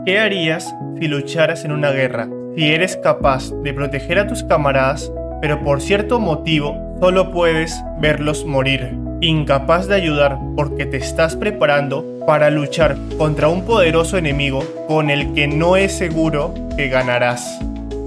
¿Qué harías si lucharas en una guerra? Si eres capaz de proteger a tus camaradas, pero por cierto motivo solo puedes verlos morir. Incapaz de ayudar porque te estás preparando para luchar contra un poderoso enemigo con el que no es seguro que ganarás.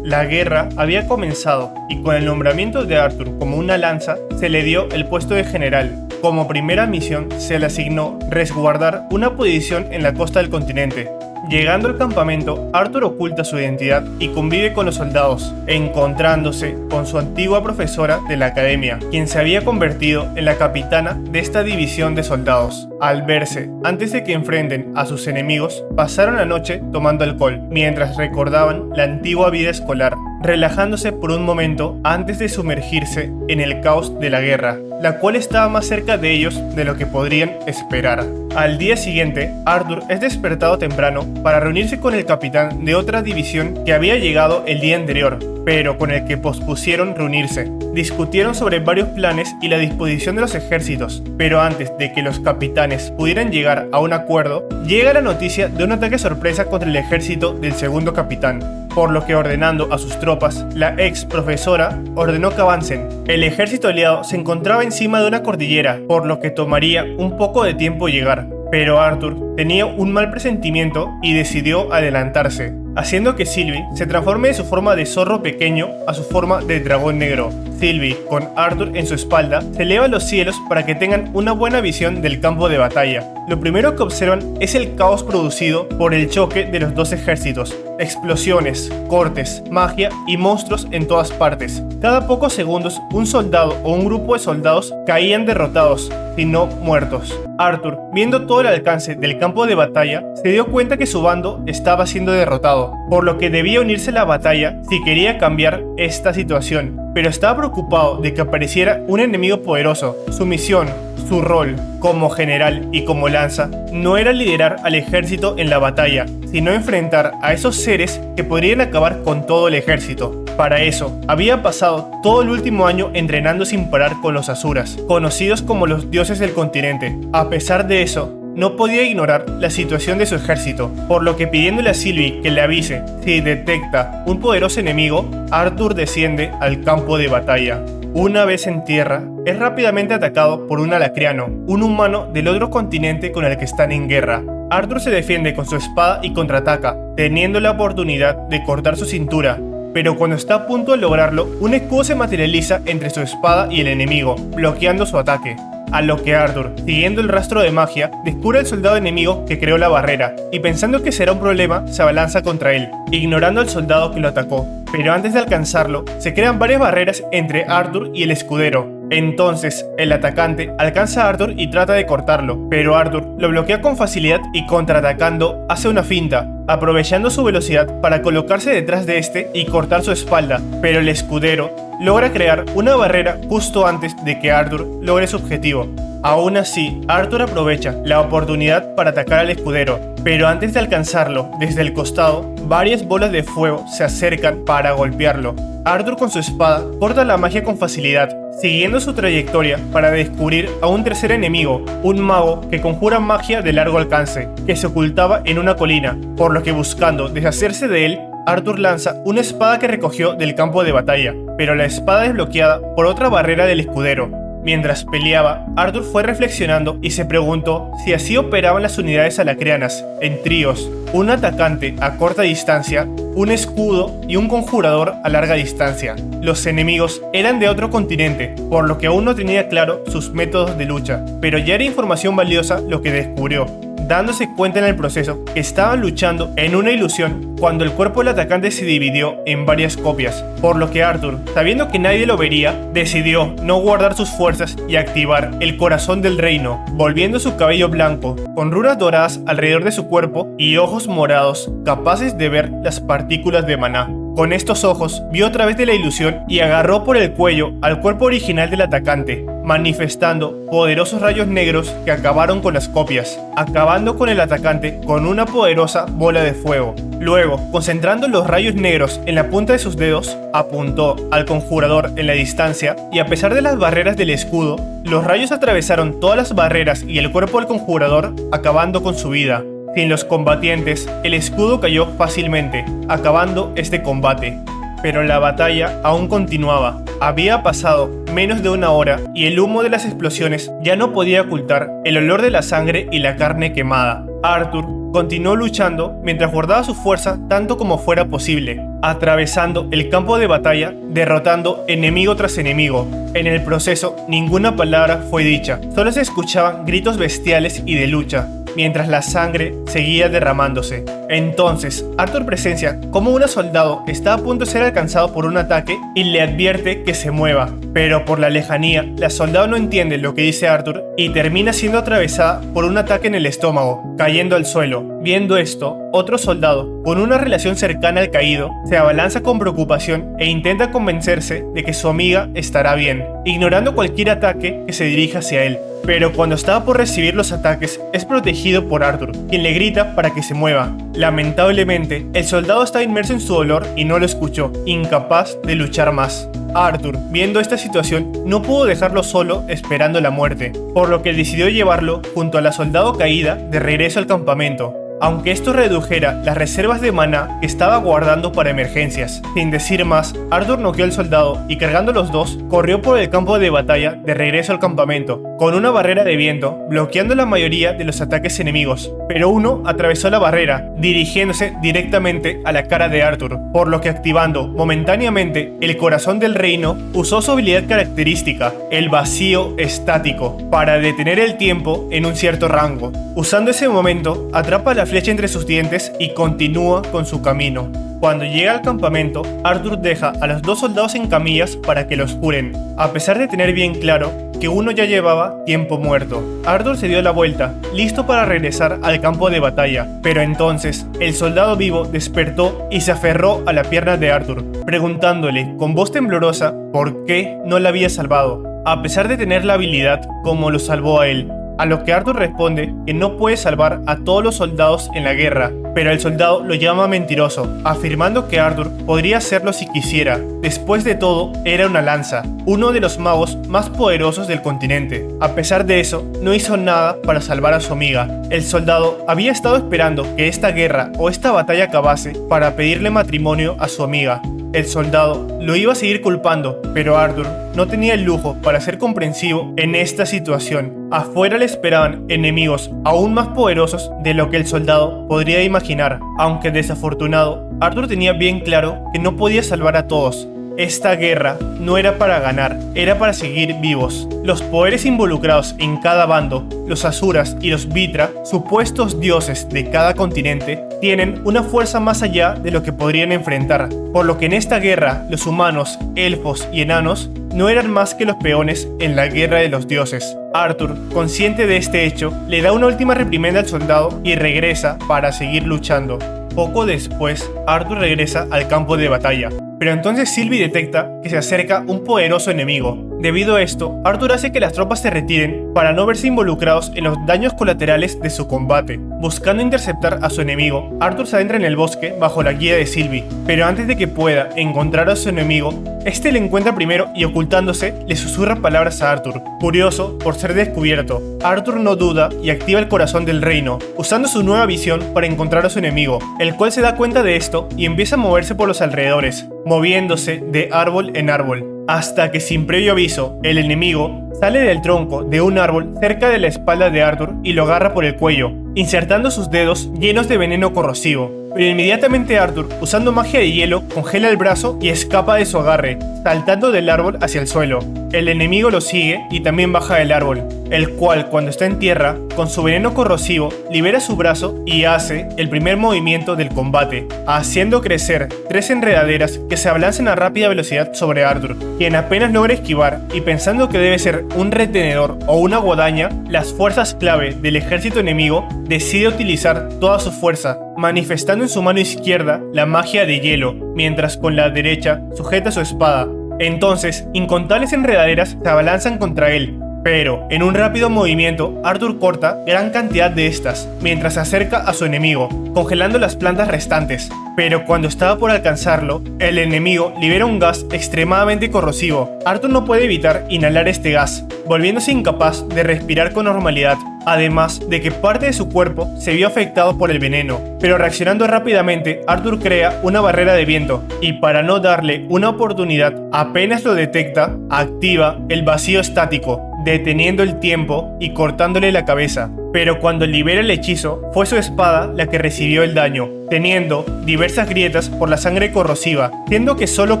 La guerra había comenzado y con el nombramiento de Arthur como una lanza se le dio el puesto de general. Como primera misión se le asignó resguardar una posición en la costa del continente. Llegando al campamento, Arthur oculta su identidad y convive con los soldados, encontrándose con su antigua profesora de la academia, quien se había convertido en la capitana de esta división de soldados. Al verse, antes de que enfrenten a sus enemigos, pasaron la noche tomando alcohol, mientras recordaban la antigua vida escolar, relajándose por un momento antes de sumergirse en el caos de la guerra, la cual estaba más cerca de ellos de lo que podrían esperar. Al día siguiente, Arthur es despertado temprano para reunirse con el capitán de otra división que había llegado el día anterior, pero con el que pospusieron reunirse. Discutieron sobre varios planes y la disposición de los ejércitos, pero antes de que los capitanes pudieran llegar a un acuerdo, llega la noticia de un ataque sorpresa contra el ejército del segundo capitán, por lo que ordenando a sus tropas, la ex profesora ordenó que avancen. El ejército aliado se encontraba encima de una cordillera, por lo que tomaría un poco de tiempo llegar. Pero Arthur tenía un mal presentimiento y decidió adelantarse, haciendo que Sylvie se transforme de su forma de zorro pequeño a su forma de dragón negro. Sylvie, con Arthur en su espalda, se eleva a los cielos para que tengan una buena visión del campo de batalla. Lo primero que observan es el caos producido por el choque de los dos ejércitos. Explosiones, cortes, magia y monstruos en todas partes. Cada pocos segundos, un soldado o un grupo de soldados caían derrotados, si no muertos. Arthur, viendo todo el alcance del campo de batalla, se dio cuenta que su bando estaba siendo derrotado, por lo que debía unirse a la batalla si quería cambiar esta situación. Pero estaba preocupado de que apareciera un enemigo poderoso. Su misión, su rol como general y como lanza, no era liderar al ejército en la batalla, sino enfrentar a esos seres que podrían acabar con todo el ejército. Para eso, había pasado todo el último año entrenando sin parar con los Asuras, conocidos como los dioses del continente. A pesar de eso, no podía ignorar la situación de su ejército, por lo que pidiéndole a Sylvie que le avise si detecta un poderoso enemigo, Arthur desciende al campo de batalla. Una vez en tierra, es rápidamente atacado por un alacriano, un humano del otro continente con el que están en guerra. Arthur se defiende con su espada y contraataca, teniendo la oportunidad de cortar su cintura, pero cuando está a punto de lograrlo, un escudo se materializa entre su espada y el enemigo, bloqueando su ataque. A lo que Arthur, siguiendo el rastro de magia, descubre al soldado enemigo que creó la barrera, y pensando que será un problema, se abalanza contra él, ignorando al soldado que lo atacó. Pero antes de alcanzarlo, se crean varias barreras entre Arthur y el escudero. Entonces, el atacante alcanza a Arthur y trata de cortarlo, pero Arthur lo bloquea con facilidad y contraatacando hace una finta, aprovechando su velocidad para colocarse detrás de este y cortar su espalda, pero el escudero logra crear una barrera justo antes de que Arthur logre su objetivo. Aún así, Arthur aprovecha la oportunidad para atacar al escudero, pero antes de alcanzarlo desde el costado, varias bolas de fuego se acercan para golpearlo. Arthur con su espada corta la magia con facilidad, siguiendo su trayectoria para descubrir a un tercer enemigo, un mago que conjura magia de largo alcance, que se ocultaba en una colina, por lo que buscando deshacerse de él, Arthur lanza una espada que recogió del campo de batalla, pero la espada es bloqueada por otra barrera del escudero. Mientras peleaba, Arthur fue reflexionando y se preguntó si así operaban las unidades alacrianas, en tríos, un atacante a corta distancia, un escudo y un conjurador a larga distancia. Los enemigos eran de otro continente, por lo que aún no tenía claro sus métodos de lucha, pero ya era información valiosa lo que descubrió, dándose cuenta en el proceso que estaban luchando en una ilusión cuando el cuerpo del atacante se dividió en varias copias, por lo que Arthur, sabiendo que nadie lo vería, decidió no guardar sus fuerzas y activar el corazón del reino, volviendo su cabello blanco, con runas doradas alrededor de su cuerpo y ojos morados, capaces de ver las partículas de maná. Con estos ojos, vio a través de la ilusión y agarró por el cuello al cuerpo original del atacante, manifestando poderosos rayos negros que acabaron con las copias, acabando con el atacante con una poderosa bola de fuego. Luego, concentrando los rayos negros en la punta de sus dedos, apuntó al conjurador en la distancia y a pesar de las barreras del escudo, los rayos atravesaron todas las barreras y el cuerpo del conjurador, acabando con su vida. Sin los combatientes, el escudo cayó fácilmente, acabando este combate. Pero la batalla aún continuaba. Había pasado menos de una hora y el humo de las explosiones ya no podía ocultar el olor de la sangre y la carne quemada. Arthur continuó luchando mientras guardaba su fuerza tanto como fuera posible, atravesando el campo de batalla, derrotando enemigo tras enemigo. En el proceso, ninguna palabra fue dicha, solo se escuchaban gritos bestiales y de lucha, mientras la sangre seguía derramándose. Entonces, Arthur presencia cómo un soldado está a punto de ser alcanzado por un ataque y le advierte que se mueva. Pero por la lejanía, la soldado no entiende lo que dice Arthur y termina siendo atravesada por un ataque en el estómago, cayendo al suelo. Viendo esto, otro soldado, con una relación cercana al caído, se abalanza con preocupación e intenta convencerse de que su amiga estará bien, ignorando cualquier ataque que se dirija hacia él. Pero cuando estaba por recibir los ataques, es protegido por Arthur, quien le grita para que se mueva. Lamentablemente, el soldado estaba inmerso en su dolor y no lo escuchó, incapaz de luchar más. Arthur, viendo esta situación, no pudo dejarlo solo esperando la muerte, por lo que decidió llevarlo junto a la soldado caída de regreso al campamento, aunque esto redujera las reservas de maná que estaba guardando para emergencias. Sin decir más, Arthur noqueó al soldado y cargando los dos, corrió por el campo de batalla de regreso al campamento, con una barrera de viento, bloqueando la mayoría de los ataques enemigos. Pero uno atravesó la barrera, dirigiéndose directamente a la cara de Arthur, por lo que activando momentáneamente el corazón del reino, usó su habilidad característica, el vacío estático, para detener el tiempo en un cierto rango. Usando ese momento, atrapa la flecha entre sus dientes y continúa con su camino. Cuando llega al campamento, Arthur deja a los dos soldados en camillas para que los curen, a pesar de tener bien claro que uno ya llevaba tiempo muerto. Arthur se dio la vuelta, listo para regresar al campo de batalla, pero entonces el soldado vivo despertó y se aferró a la pierna de Arthur, preguntándole con voz temblorosa por qué no la había salvado, a pesar de tener la habilidad como lo salvó a él. A lo que Arthur responde que no puede salvar a todos los soldados en la guerra, pero el soldado lo llama mentiroso, afirmando que Arthur podría hacerlo si quisiera. Después de todo, era una lanza, uno de los magos más poderosos del continente. A pesar de eso, no hizo nada para salvar a su amiga. El soldado había estado esperando que esta guerra o esta batalla acabase para pedirle matrimonio a su amiga. El soldado lo iba a seguir culpando, pero Arthur no tenía el lujo para ser comprensivo en esta situación. Afuera le esperaban enemigos aún más poderosos de lo que el soldado podría imaginar. Aunque desafortunado, Arthur tenía bien claro que no podía salvar a todos. Esta guerra no era para ganar, era para seguir vivos. Los poderes involucrados en cada bando, los Asuras y los Vitra, supuestos dioses de cada continente, tienen una fuerza más allá de lo que podrían enfrentar, por lo que en esta guerra los humanos, elfos y enanos no eran más que los peones en la guerra de los dioses. Arthur, consciente de este hecho, le da una última reprimenda al soldado y regresa para seguir luchando. Poco después, Arthur regresa al campo de batalla, pero entonces Sylvie detecta que se acerca un poderoso enemigo. Debido a esto, Arthur hace que las tropas se retiren para no verse involucrados en los daños colaterales de su combate. Buscando interceptar a su enemigo, Arthur se adentra en el bosque bajo la guía de Sylvie, pero antes de que pueda encontrar a su enemigo, este le encuentra primero y ocultándose, le susurra palabras a Arthur. Furioso por ser descubierto, Arthur no duda y activa el corazón del reino, usando su nueva visión para encontrar a su enemigo, el cual se da cuenta de esto y empieza a moverse por los alrededores, moviéndose de árbol en árbol, hasta que sin previo aviso, el enemigo sale del tronco de un árbol cerca de la espalda de Arthur y lo agarra por el cuello, insertando sus dedos llenos de veneno corrosivo. Pero inmediatamente Arthur, usando magia de hielo, congela el brazo y escapa de su agarre, saltando del árbol hacia el suelo. El enemigo lo sigue y también baja del árbol, el cual cuando está en tierra, con su veneno corrosivo, libera su brazo y hace el primer movimiento del combate, haciendo crecer 3 enredaderas que se abalanzan a rápida velocidad sobre Arthur, quien apenas logra esquivar y pensando que debe ser un retenedor o una guadaña, las fuerzas clave del ejército enemigo decide utilizar toda su fuerza, manifestando en su mano izquierda la magia de hielo, mientras con la derecha sujeta su espada. Entonces, incontables enredaderas se abalanzan contra él, Pero, en un rápido movimiento, Arthur corta gran cantidad de estas, mientras se acerca a su enemigo, congelando las plantas restantes. Pero cuando estaba por alcanzarlo, el enemigo libera un gas extremadamente corrosivo. Arthur no puede evitar inhalar este gas, volviéndose incapaz de respirar con normalidad. Además de que parte de su cuerpo se vio afectado por el veneno, pero reaccionando rápidamente, Arthur crea una barrera de viento y para no darle una oportunidad, apenas lo detecta, activa el vacío estático, deteniendo el tiempo y cortándole la cabeza. Pero cuando libera el hechizo, fue su espada la que recibió el daño, teniendo diversas grietas por la sangre corrosiva, siendo que solo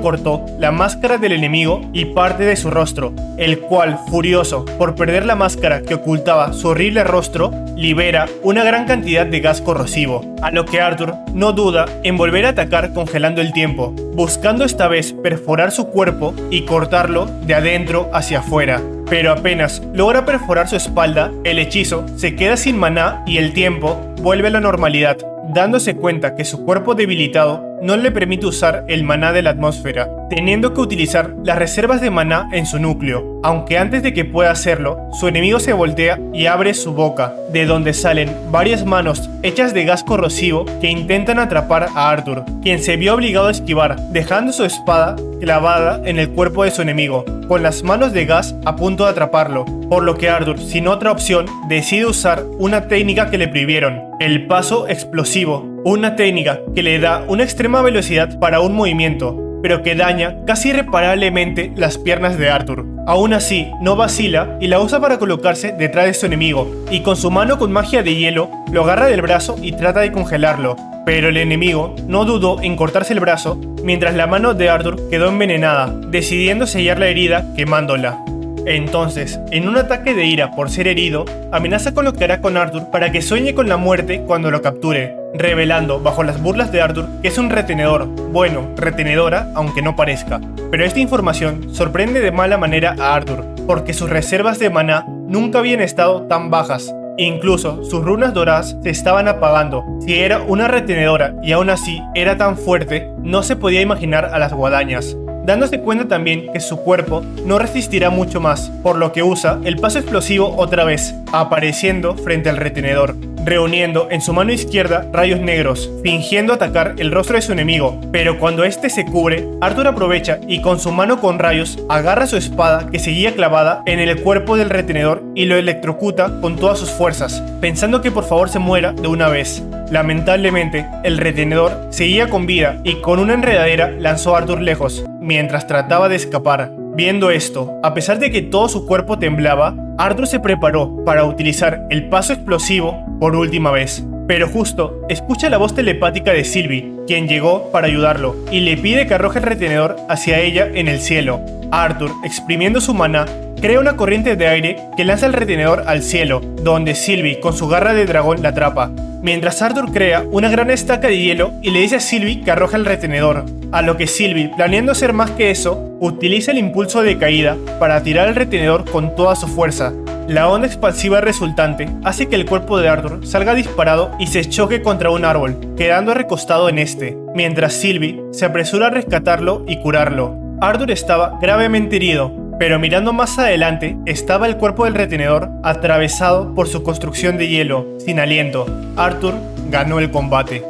cortó la máscara del enemigo y parte de su rostro, el cual, furioso por perder la máscara que ocultaba su horrible rostro, libera una gran cantidad de gas corrosivo, a lo que Arthur no duda en volver a atacar congelando el tiempo, buscando esta vez perforar su cuerpo y cortarlo de adentro hacia afuera. Pero apenas logra perforar su espalda, el hechizo se queda sin maná y el tiempo vuelve a la normalidad, dándose cuenta que su cuerpo debilitado no le permite usar el maná de la atmósfera, teniendo que utilizar las reservas de maná en su núcleo, aunque antes de que pueda hacerlo, su enemigo se voltea y abre su boca, de donde salen varias manos hechas de gas corrosivo que intentan atrapar a Arthur, quien se vio obligado a esquivar, dejando su espada clavada en el cuerpo de su enemigo, con las manos de gas a punto de atraparlo, por lo que Arthur, sin otra opción, decide usar una técnica que le prohibieron, el paso explosivo, una técnica que le da una extrema velocidad para un movimiento, pero que daña casi irreparablemente las piernas de Arthur. Aún así, no vacila y la usa para colocarse detrás de su enemigo, y con su mano con magia de hielo, lo agarra del brazo y trata de congelarlo. Pero el enemigo no dudó en cortarse el brazo, mientras la mano de Arthur quedó envenenada, decidiendo sellar la herida quemándola. Entonces, en un ataque de ira por ser herido, amenaza con lo que hará con Arthur para que sueñe con la muerte cuando lo capture, revelando bajo las burlas de Arthur que es un retenedor, bueno, retenedora aunque no parezca. Pero esta información sorprende de mala manera a Arthur, porque sus reservas de maná nunca habían estado tan bajas. Incluso sus runas doradas se estaban apagando. Si era una retenedora y aún así era tan fuerte, no se podía imaginar a las guadañas, dándose cuenta también que su cuerpo no resistirá mucho más, por lo que usa el paso explosivo otra vez, apareciendo frente al retenedor, reuniendo en su mano izquierda rayos negros, fingiendo atacar el rostro de su enemigo, pero cuando este se cubre, Arthur aprovecha y con su mano con rayos agarra su espada que seguía clavada en el cuerpo del retenedor y lo electrocuta con todas sus fuerzas, pensando que por favor se muera de una vez. Lamentablemente, el retenedor seguía con vida y con una enredadera lanzó a Arthur lejos, mientras trataba de escapar. Viendo esto, a pesar de que todo su cuerpo temblaba, Arthur se preparó para utilizar el paso explosivo por última vez. Pero justo escucha la voz telepática de Sylvie, quien llegó para ayudarlo, y le pide que arroje el retenedor hacia ella en el cielo. Arthur, exprimiendo su maná, crea una corriente de aire que lanza el retenedor al cielo, donde Sylvie con su garra de dragón la atrapa. Mientras Arthur crea una gran estaca de hielo y le dice a Sylvie que arroje el retenedor, a lo que Sylvie, planeando hacer más que eso, utiliza el impulso de caída para tirar el retenedor con toda su fuerza. La onda expansiva resultante hace que el cuerpo de Arthur salga disparado y se choque contra un árbol, quedando recostado en este, mientras Sylvie se apresura a rescatarlo y curarlo. Arthur estaba gravemente herido, pero mirando más adelante estaba el cuerpo del retenedor atravesado por su construcción de hielo, sin aliento. Arthur ganó el combate.